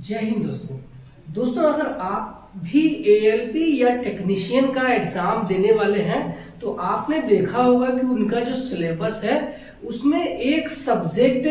जय हिंद दोस्तों। अगर आप भी एएलपी या टेक्नीशियन का एग्जाम देने वाले हैं तो आपने देखा होगा कि उनका जो सिलेबस है उसमें एक सब्जेक्ट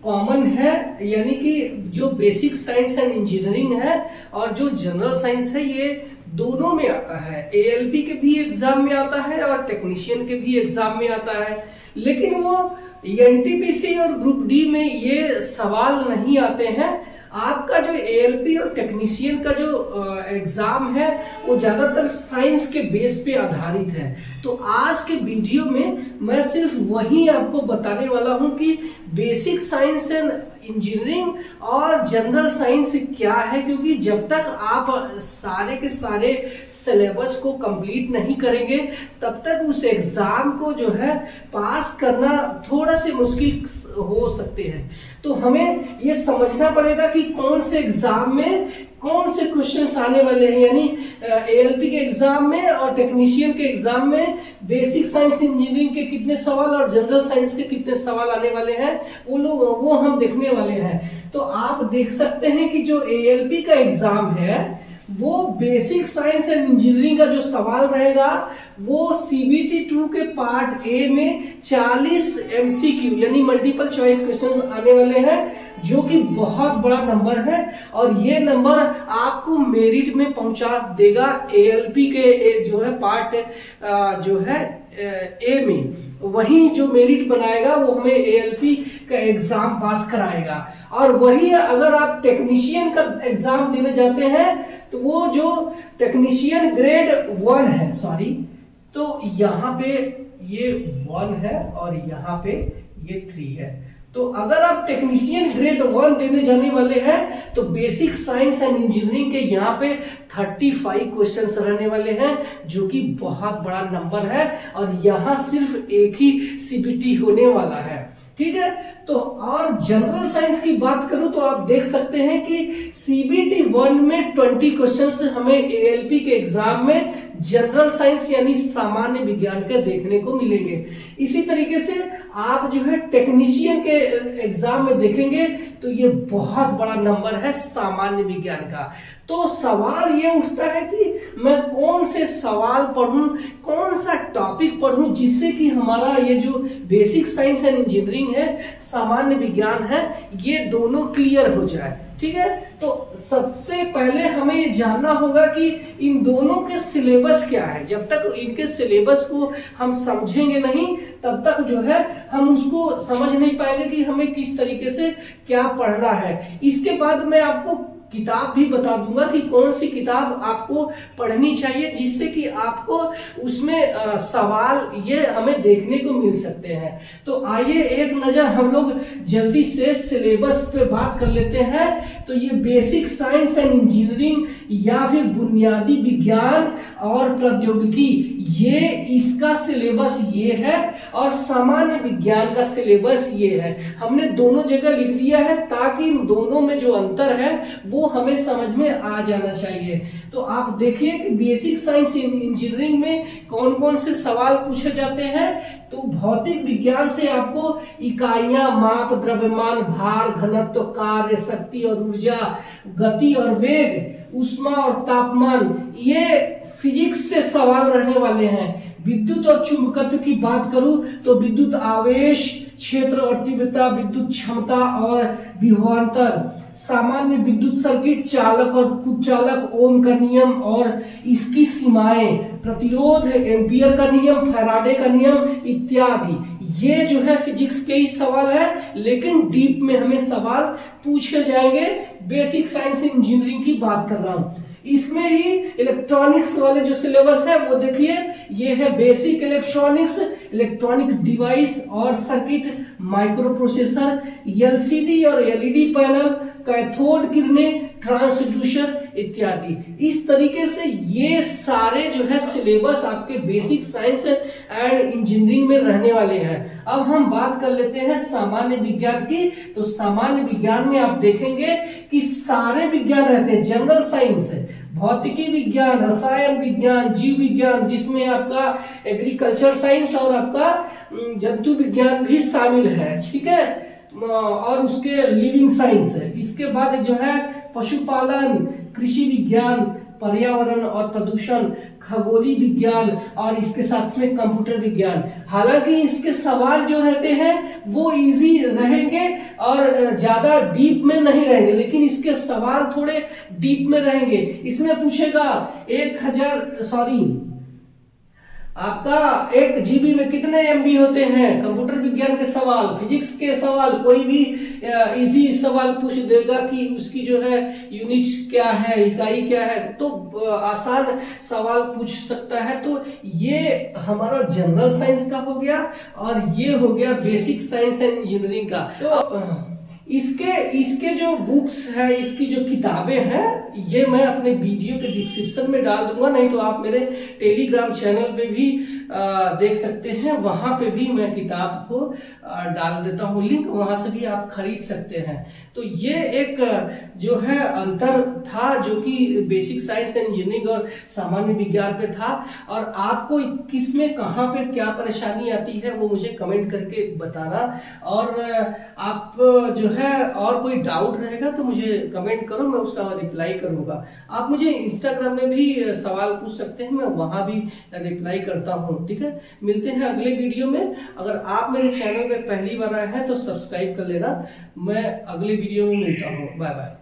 कॉमन है, यानी कि जो बेसिक साइंस एंड इंजीनियरिंग है और जो जनरल साइंस है, ये दोनों में आता है। एएलपी के भी एग्जाम में आता है और टेक्नीशियन के भी एग्जाम में आता है, लेकिन वो एनटीपीसी और ग्रुप डी में ये सवाल नहीं आते हैं। आपका जो एएलपी और टेक्नीशियन का जो एग्जाम है वो ज्यादातर साइंस के बेस पे आधारित है। तो आज के वीडियो में मैं सिर्फ वही आपको बताने वाला हूं कि बेसिक साइंस एंड इंजीनियरिंग और जनरल साइंस क्या है, क्योंकि जब तक आप सारे के सारे सिलेबस को कंप्लीट नहीं करेंगे तब तक उस एग्जाम को जो है पास करना थोड़ा से मुश्किल हो सकते हैं। तो हमें ये समझना पड़ेगा कि कौन से एग्जाम में कौन से क्वेश्चंस आने वाले हैं, यानी एएलपी के एग्जाम में और टेक्नीशियन के एग्जाम में बेसिक साइंस इंजीनियरिंग के कितने सवाल और जनरल साइंस के कितने सवाल आने वाले हैं वो हम देखने वाले हैं। तो आप देख सकते हैं कि जो एएलपी का एग्जाम है वो बेसिक साइंस एंड इंजीनियरिंग का जो सवाल रहेगा वो सीबीटी 2 के पार्ट ए में 40 एमसीक्यू यानी मल्टीपल चॉइस क्वेश्चंस आने वाले हैं, जो कि बहुत बड़ा नंबर है और ये नंबर आपको मेरिट में पहुंचा देगा एएलपी के जो है पार्ट जो है ए में। वही जो मेरिट बनाएगा वो हमें एएलपी का एग्जाम पास कराएगा। और वही अगर आप टेक्नीशियन का एग्जाम देने जाते हैं तो वो जो टेक्नीशियन ग्रेड 1 है, तो यहाँ पे ये 1 है और यहाँ पे ये 3 है। तो अगर आप टेक्नीशियन ग्रेड 1 देने जाने वाले हैं तो बेसिक साइंस एंड इंजीनियरिंग के यहाँ पे 35 क्वेश्चंस रहने वाले हैं, जो कि बहुत बड़ा नंबर है और यहाँ सिर्फ एक ही सीबीटी होने वाला है, ठीक है। तो और जनरल साइंस की बात करूं तो आप देख सकते हैं कि सीबीटी 1 में 20 क्वेश्चंस हमें एएलपी के एग्जाम में जनरल साइंस यानी सामान्य विज्ञान के देखने को मिलेंगे। इसी तरीके से आप जो है टेक्नीशियन के एग्जाम में देखेंगे तो ये बहुत बड़ा नंबर है सामान्य विज्ञान का। तो सवाल ये उठता है कि मैं कौन से सवाल पढ़ूं, कौन सा टॉपिक पढ़ूं जिससे कि हमारा ये जो बेसिक साइंस एंड इंजीनियरिंग है, सामान्य विज्ञान है, ये दोनों क्लियर हो जाए, ठीक है। तो सबसे पहले हमें ये जानना होगा कि इन दोनों के सिलेबस क्या है। जब तक इनके सिलेबस को हम समझेंगे नहीं तब तक जो है हम उसको समझ नहीं पाएंगे कि हमें किस तरीके से क्या पढ़ना है। इसके बाद मैं आपको किताब भी बता दूंगा कि कौन सी किताब आपको पढ़नी चाहिए जिससे कि आपको उसमें सवाल ये हमें देखने को मिल सकते हैं। तो आइए एक नजर हम लोग जल्दी से सिलेबस पे बात कर लेते हैं। तो ये बेसिक साइंस एंड इंजीनियरिंग या फिर बुनियादी विज्ञान और प्रौद्योगिकी, ये इसका सिलेबस ये है और सामान्य विज्ञान का सिलेबस ये है। हमने दोनों जगह लिख दिया है ताकि इन दोनों में जो अंतर है वो हमें समझ में आ जाना चाहिए। तो आप देखिए कि बेसिक साइंस इंजीनियरिंग में कौन कौन से सवाल पूछे जाते हैं। तो भौतिक विज्ञान से आपको इकाइयां, माप, द्रव्यमान, भार, घनत्व, कार्य, शक्ति और ऊर्जा, गति और वेग, ऊष्मा और तापमान, ये फिजिक्स से सवाल रहने वाले हैं। विद्युत और चुंबकत्व की बात करूं तो विद्युत आवेश, क्षेत्र और तीव्रता, विद्युत क्षमता और विभवांतर, सामान्य विद्युत सर्किट, चालक और कुचालक, ओम का नियम और इसकी सीमाएं, प्रतिरोध, एम्पियर का नियम, फैराडे का नियम इत्यादि। ये जो है फिजिक्स के ही सवाल है, लेकिन डीप में हमें सवाल पूछे जाएंगे। बेसिक साइंस इंजीनियरिंग की बात कर रहा हूं। इसमें ही इलेक्ट्रॉनिक्स वाले जो सिलेबस है वो देखिए, ये है बेसिक इलेक्ट्रॉनिक्स, इलेक्ट्रॉनिक डिवाइस और सर्किट, माइक्रो प्रोसेसर, एलसीडी और एलईडी पैनल, कैथोड किरणें, ट्रांसड्यूसर इत्यादि। इस तरीके से ये सारे जो है सिलेबस आपके बेसिक साइंस एंड इंजीनियरिंग में रहने वाले हैं। अब हम बात कर लेते हैं सामान्य विज्ञान की। तो सामान्य विज्ञान में आप देखेंगे कि सारे विज्ञान रहते हैं। जनरल साइंस है, भौतिकी विज्ञान, रसायन विज्ञान, जीव विज्ञान, जिसमें आपका एग्रीकल्चर साइंस और आपका जंतु विज्ञान भी शामिल है, ठीक है। और उसके लिविंग साइंस है। इसके बाद जो है पशुपालन, कृषि विज्ञान, पर्यावरण और प्रदूषण, खगोलीय विज्ञान और इसके साथ में कंप्यूटर विज्ञान। हालांकि इसके सवाल जो रहते हैं वो इजी रहेंगे और ज्यादा डीप में नहीं रहेंगे, लेकिन इसके सवाल थोड़े डीप में रहेंगे। इसमें पूछेगा 1000 आपका 1 GB में कितने MB होते हैं, कंप्यूटर विज्ञान के सवाल, फिजिक्स के सवाल, कोई भी इजी सवाल पूछ देगा कि उसकी जो है यूनिट्स क्या है, इकाई क्या है, तो आसान सवाल पूछ सकता है। तो ये हमारा जनरल साइंस का हो गया और ये हो गया बेसिक साइंस एंड इंजीनियरिंग का। तो इसके जो बुक्स है, इसकी जो किताबें हैं, ये मैं अपने वीडियो के डिस्क्रिप्शन में डाल दूंगा, नहीं तो आप मेरे टेलीग्राम चैनल पे भी देख सकते हैं, वहां पे भी मैं किताब को डाल देता हूं लिंक, वहां से भी आप खरीद सकते हैं। तो ये एक जो है अंतर था जो कि बेसिक साइंस एंड इंजीनियरिंग और सामान्य विज्ञान पे था। और आपको किसमें कहाँ पे क्या परेशानी आती है वो मुझे कमेंट करके बताना, और आप जो है और कोई डाउट रहेगा तो मुझे कमेंट करो, मैं उसका रिप्लाई करूंगा। आप मुझे इंस्टाग्राम में भी सवाल पूछ सकते हैं, मैं वहां भी रिप्लाई करता हूं। ठीक है, मिलते हैं अगले वीडियो में। अगर आप मेरे चैनल पे पहली बार आए हैं तो सब्सक्राइब कर लेना। मैं अगले वीडियो में मिलता हूं। Bye bye.